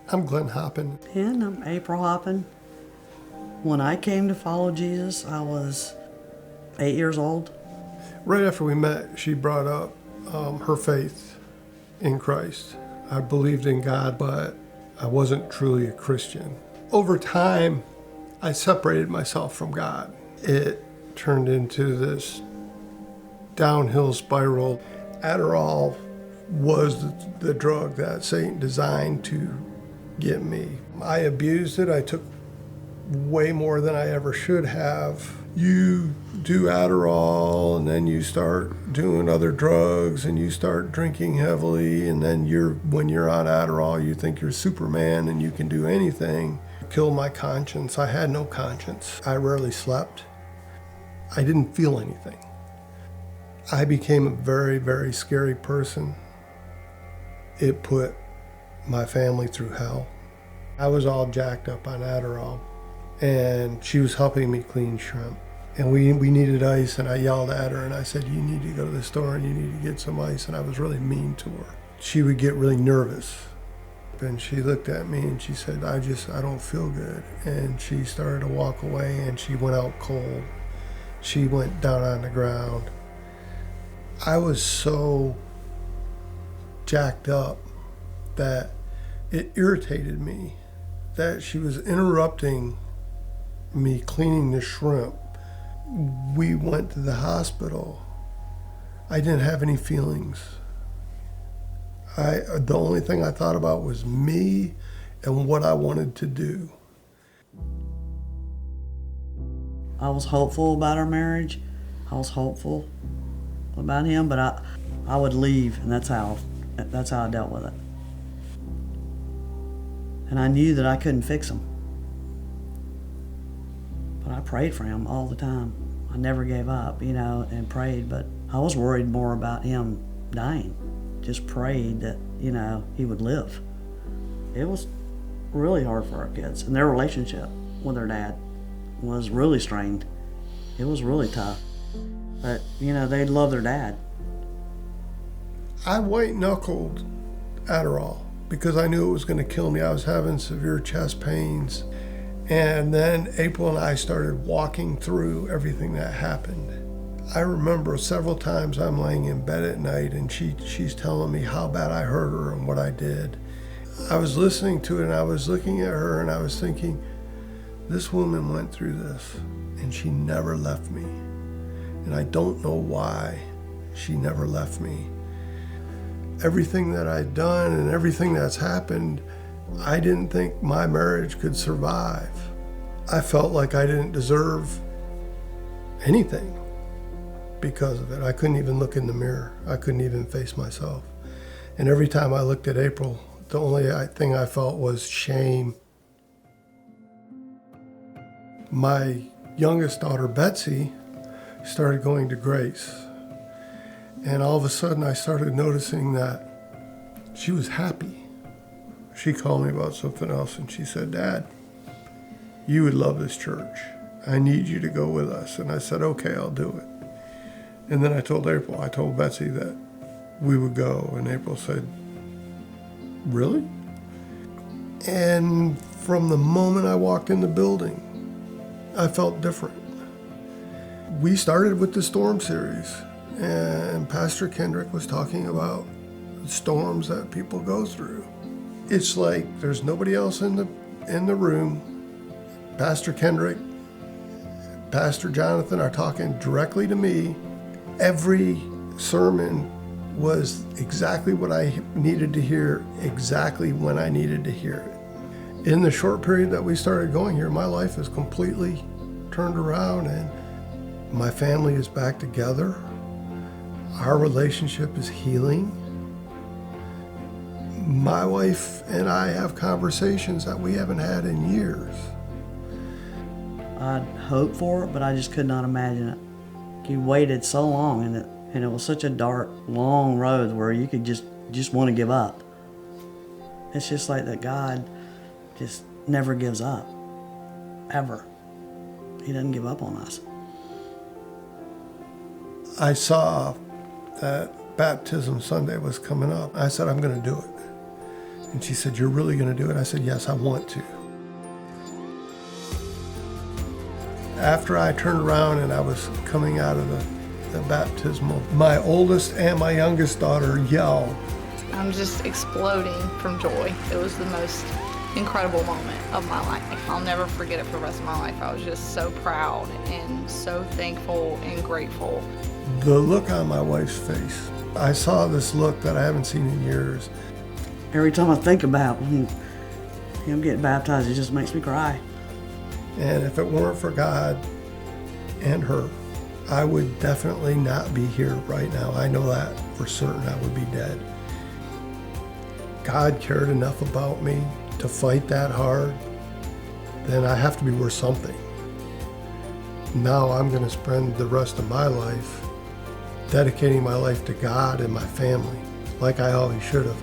I'm Glenn Hoppin. And I'm April Hoppin. When I came to follow Jesus, I was 8 years old. Right after we met, she brought up her faith in Christ. I believed in God, but I wasn't truly a Christian. Over time, I separated myself from God. It turned into this downhill spiral. Adderall was the drug that Satan designed to get me. I abused it. I took way more than I ever should have. You do Adderall and then you start doing other drugs and you start drinking heavily, and then when you're on Adderall you think you're Superman and you can do anything. Killed my conscience. I had no conscience. I rarely slept. I didn't feel anything. I became a very, very scary person. It put my family through hell. I was all jacked up on Adderall, and she was helping me clean shrimp. And we needed ice, and I yelled at her, and I said, you need to go to the store and you need to get some ice, and I was really mean to her. She would get really nervous, and she looked at me and she said, I don't feel good. And she started to walk away, and she went out cold. She went down on the ground. I was so jacked up that it irritated me that she was interrupting me cleaning the shrimp. We went to the hospital. I didn't have any feelings. The only thing I thought about was me and what I wanted to do. I was hopeful about our marriage. I was hopeful about him, but I would leave, and that's how I dealt with it. And I knew that I couldn't fix him. But I prayed for him all the time. I never gave up, and prayed, but I was worried more about him dying. Just prayed that, he would live. It was really hard for our kids, and their relationship with their dad was really strained. It was really tough. But, they love their dad. I white-knuckled Adderall because I knew it was going to kill me. I was having severe chest pains. And then April and I started walking through everything that happened. I remember several times I'm laying in bed at night and she's telling me how bad I hurt her and what I did. I was listening to it and I was looking at her and I was thinking, this woman went through this and she never left me. And I don't know why she never left me. Everything that I'd done and everything that's happened, I didn't think my marriage could survive. I felt like I didn't deserve anything because of it. I couldn't even look in the mirror. I couldn't even face myself. And every time I looked at April, the only thing I felt was shame. My youngest daughter, Betsy, started going to Grace. And all of a sudden I started noticing that she was happy. She called me about something else and she said, Dad, you would love this church. I need you to go with us. And I said, okay, I'll do it. And then I told Betsy that we would go. And April said, really? And from the moment I walked in the building, I felt different. We started with the storm series, and Pastor Kendrick was talking about storms that people go through. It's like there's nobody else in the room. Pastor Kendrick, Pastor Jonathan are talking directly to me. Every sermon was exactly what I needed to hear, exactly when I needed to hear it. In the short period that we started going here, my life has completely turned around and my family is back together. Our relationship is healing. My wife and I have conversations that we haven't had in years. I'd hoped for it, but I just could not imagine it. You waited so long, and it was such a dark, long road where you could just want to give up. It's just like that God just never gives up, ever. He doesn't give up on us. I saw that baptism Sunday was coming up. I said, I'm going to do it. And she said, "You're really going to do it?" I said, "Yes, I want to." After I turned around and I was coming out of the baptismal, my oldest and my youngest daughter yelled. I'm just exploding from joy. It was the most incredible moment of my life. I'll never forget it for the rest of my life. I was just so proud and so thankful and grateful. The look on my wife's face, I saw this look that I haven't seen in years. Every time I think about him getting baptized, it just makes me cry. And if it weren't for God and her, I would definitely not be here right now. I know that for certain. I would be dead. God cared enough about me to fight that hard, then I have to be worth something. Now I'm going to spend the rest of my life dedicating my life to God and my family, like I always should have.